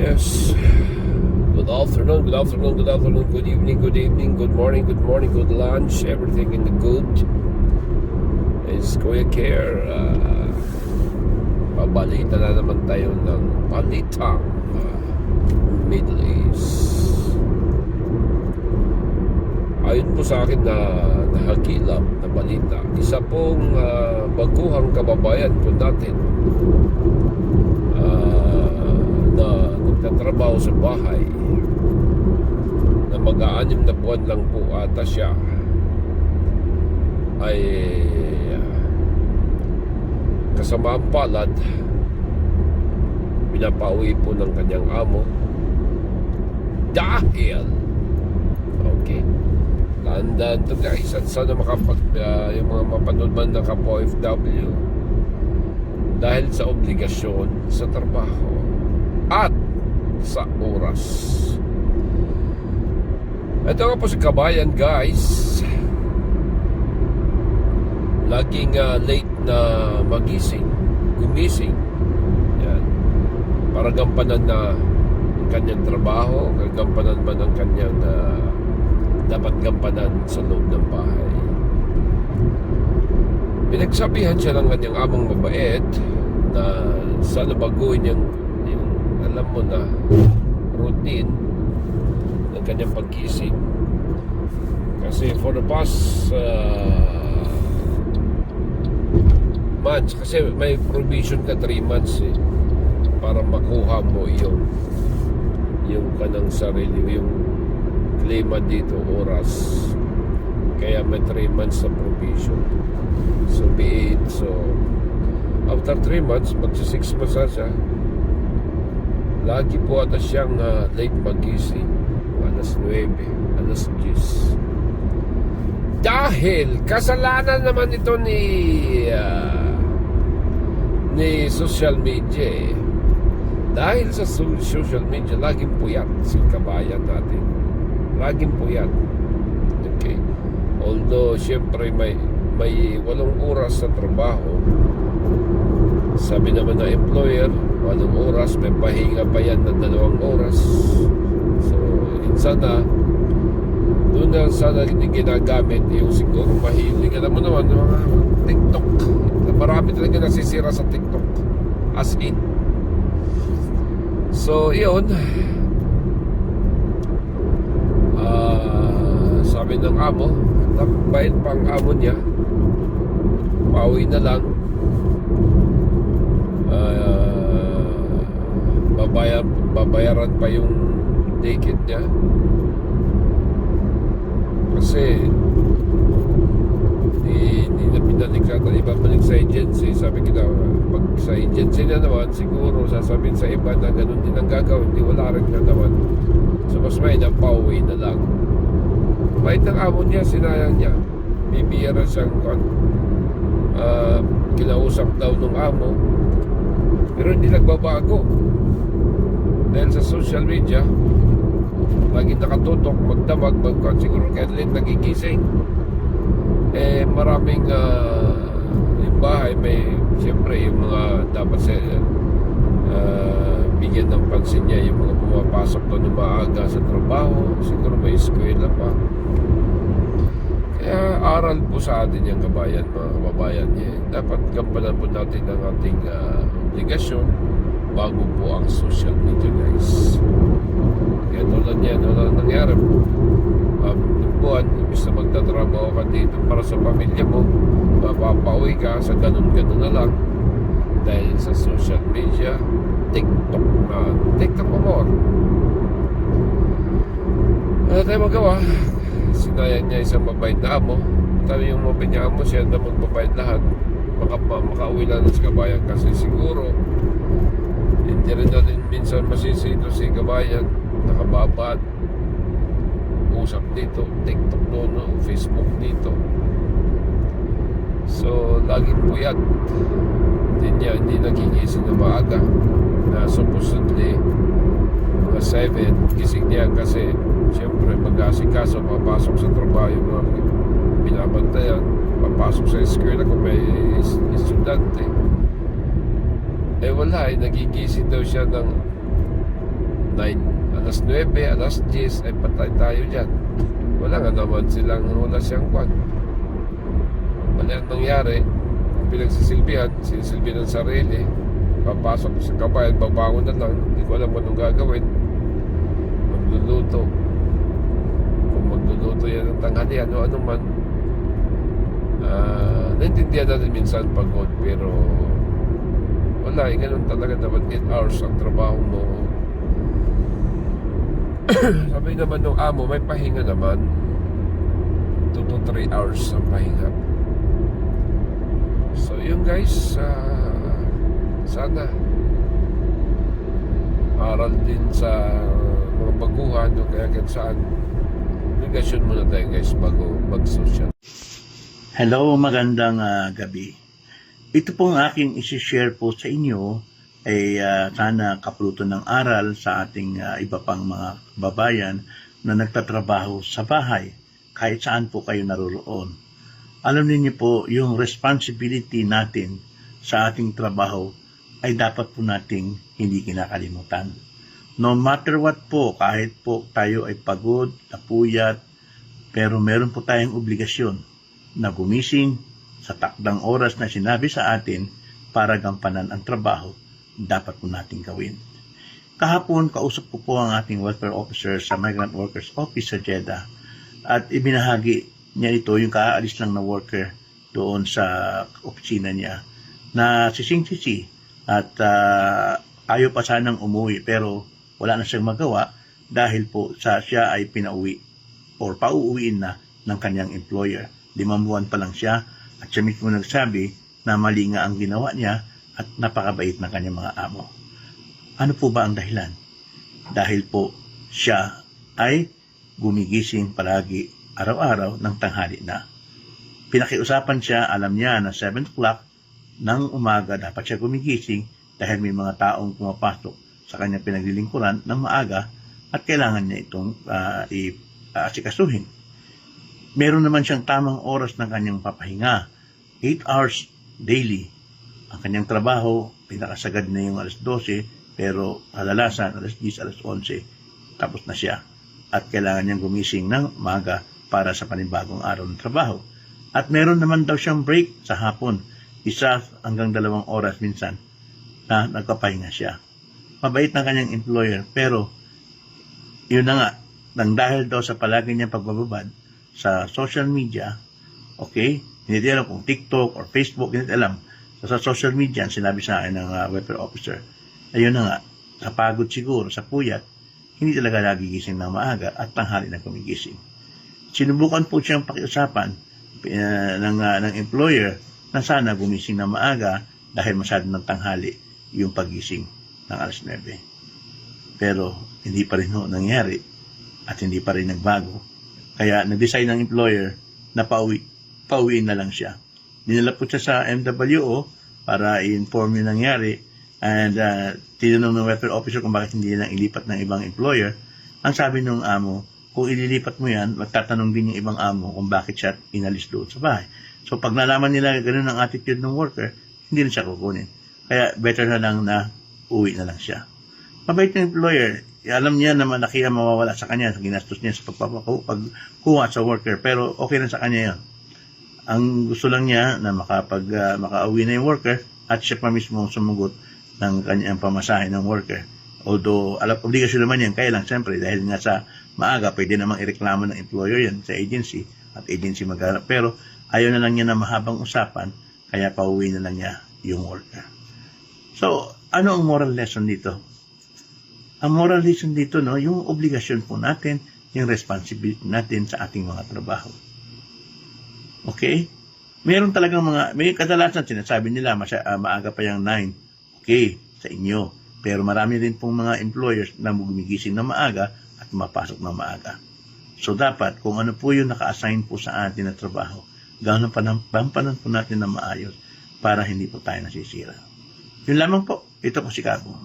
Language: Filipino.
Yes. Good afternoon, good afternoon, good afternoon, good evening, good morning, good lunch. Everything in the good is Kuya Care. Pabalita na naman tayo ng balitang Middle East. Ayon po sa akin na nahagilap na balita, isa pong baguhang kababayan po natin na nagtatrabaho sa bahay na mag-aanim na buwan lang po ata siya ay kasamaang palad pinapauwi po ng kanyang amo dahil tandaan to guys, at sana yung mga mapanood man ng kapwa OFW dahil sa obligasyon sa trabaho at sa oras. Ito nga po si kabayan guys, laging late na gumising yan, para gampanan na ang kanyang trabaho, gampanan man ang kanyang dapat gampanan sa loob ng bahay. Pinagsabihan siya ng kanyang among mabait na sana baguhin yung alam mo na routine ng kanyang pagkising, kasi for the past months, kasi may provision ka 3 months para makuha mo yung kanang sarili, yung klima dito, oras. Kaya may 3 months sa provision. So be it. So after 3 months, magsa 6 months na siya. Lagi po ata siyang late magising, alas 9, alas 10. Dahil kasalanan naman ito ni social media. Dahil sa social media, laging puyat si kabayan natin. Laging puyat. Okay. Although syempre may 8 oras sa trabaho, sabi naman ng employer 8 oras, may pahinga pa yan na 2 oras. So sana doon na sana ginagamit yung siguro mahilig. Alam mo naman mga TikTok, marami talaga nasisira sa TikTok, as in. So yun, sabi ng amo, bait pa ang amo niya, pauwi na lang, babayaran pa yung ticket niya, kasi hindi na pinalik sa ibabalik sa agency. Sabi ko na, pag sa agency na naman, siguro sasabihin sa iba na ganun din ang gagawin, hindi, wala rin na naman. So mas may na pauwi na lang. Bait ng amo niya, sinayang niya, bibiyara siyang kinausap daw ng amo, pero hindi nagbabago dahil sa social media. Lagi nakatutok, magdamag, siguro kaya late nagigising. Maraming yung bahay, may siyempre yung mga dapat bigyan ng pansin niya, yung mga pumapasok doon ng maaga sa trabaho, siguro may eskwela pa. Kaya aral po sa atin yung kabayan, mga kababayan niya. Dapat gampanan po natin ang ating obligasyon bago po ang social media guys. Kaya tulad niyan, wala nangyari po. Buwan, imbis na magtatrabaho ka dito para sa pamilya mo, mapapauwi ka sa ganun-ganun na lang dahil sa social media, TikTok pa more. Wala tayo magawa. Sinayang niya isang mabait na amo. Sabi yung mabait niya amo, siya na magbabayad lahat. Makauwi lang sa kabayan, kasi siguro hindi rin natin minsan masisito si kabayan, nakababad, usap dito, TikTok doon, Facebook dito. So laging puyat, hindi nagigising na maaga, na supposedly mga 7 gising niya, kasi siyempre mag-asikaso, papasok sa trabaho yung mga binabantayan, papasok sa eskwela kung may estudyante. Wala, nagigising daw siya ng alas 9, alas 10 ay patay tayo dyan. Wala siyang kwan. Mali ang nangyari, pinagsisilbihan ng sarili, papasok sa kabayan, babangon na lang, hindi ko alam anong gagawin. Magluluto, kung magluluto yan ng tanghalian o ano man. Naintindihan natin minsan pagod, pero wala, ganun talaga dapat. 8 hours ang trabaho mo. Sabi naman ng amo, may pahinga naman. 2 to 3 hours ang pahinga. So yun guys, sana aral din sa mga baguhan o kaya kahit saan. Negasyon muna tayo guys bago mag-social. Hello, magandang gabi. Ito pong aking isi-share po sa inyo ay sana kapulutan ng aral sa ating iba pang mga babayan na nagtatrabaho sa bahay kahit saan po kayo naroroon. Alam niyo po, yung responsibility natin sa ating trabaho ay dapat po nating hindi kinakalimutan. No matter what po, kahit po tayo ay pagod, napuyat, pero meron po tayong obligasyon na gumising sa takdang oras na sinabi sa atin para gampanan ang trabaho dapat po natin gawin. Kahapon, kausap ko po ang ating welfare officer sa Migrant Workers Office sa Jeddah at ibinahagi niya ito yung kaalis lang na worker doon sa opisina niya na sising-sisi at ayaw pa sanang umuwi pero wala na siyang magawa dahil po siya ay pinauwi or pauuwiin na ng kanyang employer. 5 buwan pa lang siya at siya mismo nagsabi na mali nga ang ginawa niya at napakabait ng kanyang mga amo. Ano po ba ang dahilan? Dahil po siya ay gumigising palagi araw-araw ng tanghali na. Pinakiusapan siya, alam niya na 7 o'clock ng umaga dapat siya gumigising dahil may mga taong pumapasok sa kanyang pinaglilingkuran ng maaga at kailangan niya itong asikasuhin. Meron naman siyang tamang oras ng kanyang papahinga. 8 hours daily. Ang kanyang trabaho, pinakasagad na yung alas 12, pero kadalasan alas 10, alas 11, tapos na siya. At kailangan niyang gumising ng maga para sa panibagong araw ng trabaho. At meron naman daw siyang break sa hapon. 1 hanggang 2 oras minsan na nagpapahinga siya. Mabait ng kanyang employer, pero yun na nga, nang dahil daw sa palagi niyang pagbababad sa social media, okay, hindi alam kung TikTok or Facebook, hindi alam. Sa social media, sinabi sa akin ng welfare officer, ayun na nga, sa pagod siguro, sa puyat, hindi talaga nagigising ng maaga at tanghali na gumigising. Sinubukan po siyang pakiusapan ng employer na sana gumising ng maaga dahil masyado ng tanghali yung pagising ng alas 9. Pero hindi pa rin nangyari at hindi pa rin nagbago. Kaya nag-decide ng employer na pauwiin na lang siya. Dinala po siya sa MWO para i-inform yung nangyari and tinanong ng welfare officer kung bakit hindi lang ilipat ng ibang employer. Ang sabi ng amo, kung ililipat mo yan, magtatanong din yung ibang amo kung bakit siya inalis doon sa bahay. So pag nalaman nila ganun ang attitude ng worker, hindi na siya kukunin. Kaya better na lang na uwi na lang siya. Mabait ng employer, alam niya na malaki ang mawawala sa kanya sa ginastos niya sa pagkuha sa worker, pero okay na sa kanya yun. Ang gusto lang niya na makauwi na yung worker at siya pa mismo sumugot ng kanyang pamasahe ng worker. Although, obligasyon naman yan, kaya lang siyempre dahil nga sa maaga, pwede namang ireklamo ng employer yan sa agency at agency maghanap. Pero ayaw na lang niya na mahabang usapan, kaya pauwi na lang niya yung worker. So, ano ang moral lesson dito? Ang moral lesson dito, yung obligasyon po natin, yung responsibility natin sa ating mga trabaho. Okay? Meron talagang may kadalasan sinasabi nila, maaga pa yung 9. Okay, sa inyo. Pero marami rin pong mga employers na gumigising na maaga at mapasok na maaga. So dapat, kung ano po yung naka-assign po sa atin na trabaho, gampanan po natin na maayos para hindi po tayo nasisira. Yun lamang po. Ito po si Cabo.